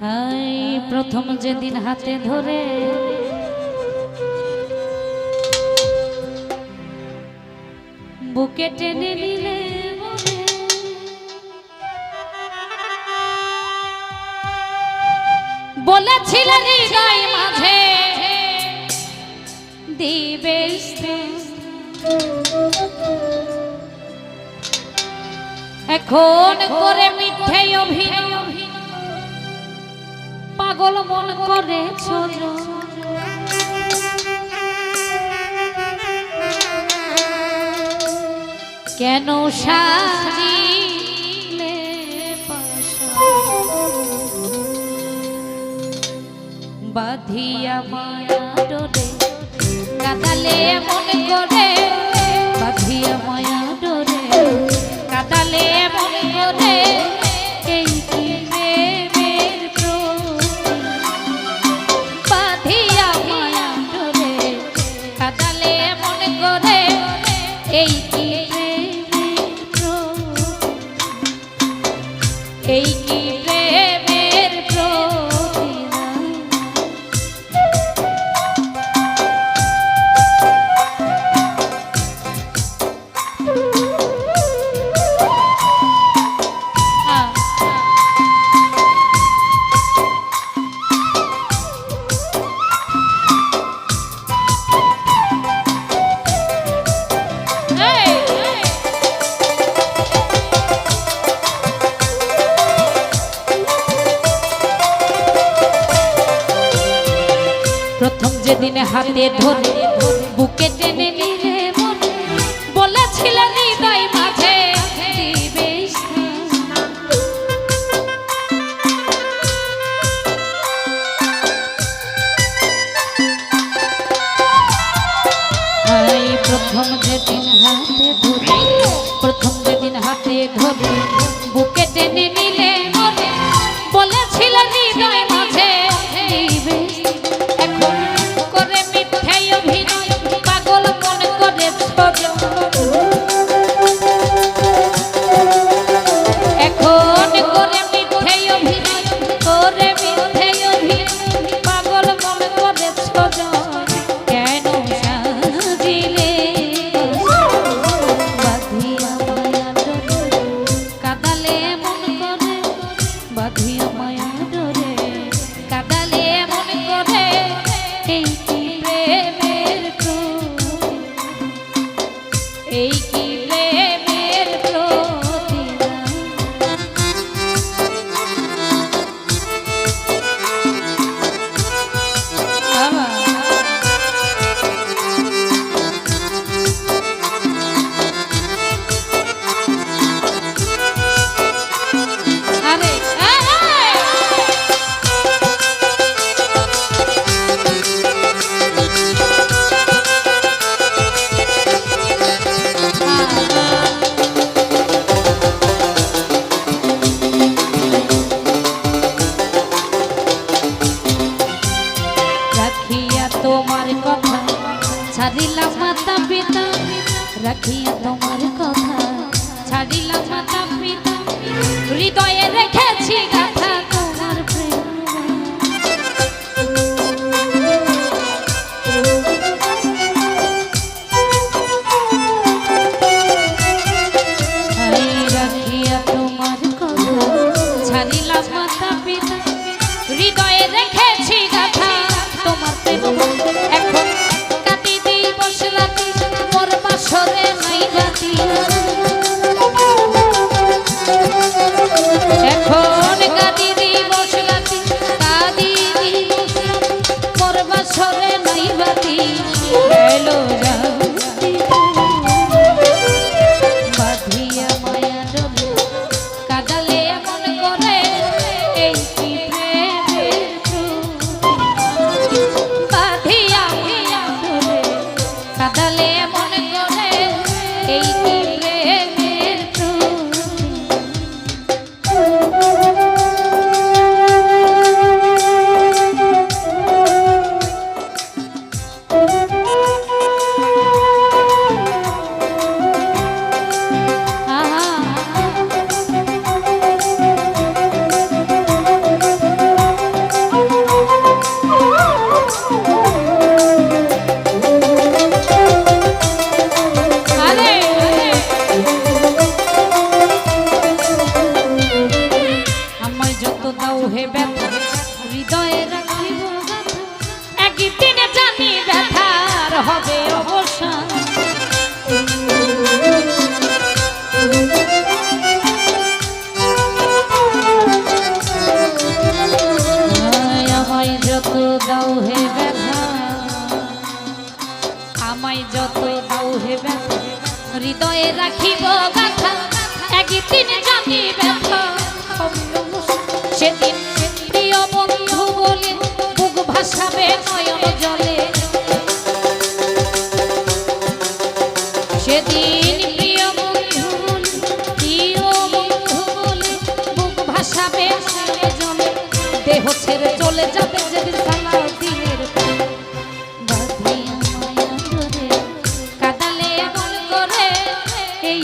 high প্রথম যেদিন হাতে ধরে বুকে টেনে নিলে বলেছিলেন হৃদয় মাঝে দিবে এখন করে মিথ্যে অভিনয় পাগল মন করে ছোট কেন সাজিলে বাঁধিয়া মায়া ডোরে কাদালে মন করে বাঁধিয়া মায়া ডোরে কাদালে মন করে এই কি প্রেমের বাঁধিয়া মায়া ডোরে কাদালে মন করে এই কি এই কি প্রেমের প্রথম যেদিন হাতে ধরে বুকে টেনে নিলে মনে বলেছিলেন হৃদয় মাঝে দিবে প্রথম যেদিন হাতে ধরে প্রথম যেদিন হাতে ধরে বুকে টেনে নিলে মনে বলেছিলেন হৃদয় মাঝে দিবে এই কি প্রেমের তোমার কথা ছাড়িলাম মাতা পিতা রাখিয়া তোমার কথা ছাড়িলাম মাতা পিতা হৃদয়ে রেখেছি গাথা তোমার প্রেম রাখিয়া তোমার কথা ছাড়িলাম মাতা পিতা হৃদয়ে রেখেছি গাথা তোমার প্রেম এখন কাটি দিবস রাতি মোর বাসরে নাই রাতি এখন কাটি দিবস রাতি কাটি দিবস মোর বাসরে নাই রাতি গেল বাঁধিয়া মায়া ডোরে কাদালে মন করে এই কি কাদালে মন করে এই কি আমায় যত দাও হে ব্যথা, আমায় যত দাও হে ব্যথা, হৃদয়ে রাখিব গাথা, একদিন জানি ব্যথা সেদিন প্রিয় বন্ধু বলে বুক ভাসাবে নয়ন জলে, সেদিন প্রিয় বন্ধু বলে, প্রিয় বন্ধু বলে বুক ভাসাবে নয়ন জলে, দেহ ছেড়ে চলে যাবে যেদিন সালা দিনের বাঁধিয়া মায়া ধরে, কাঁদালে এমন করে এই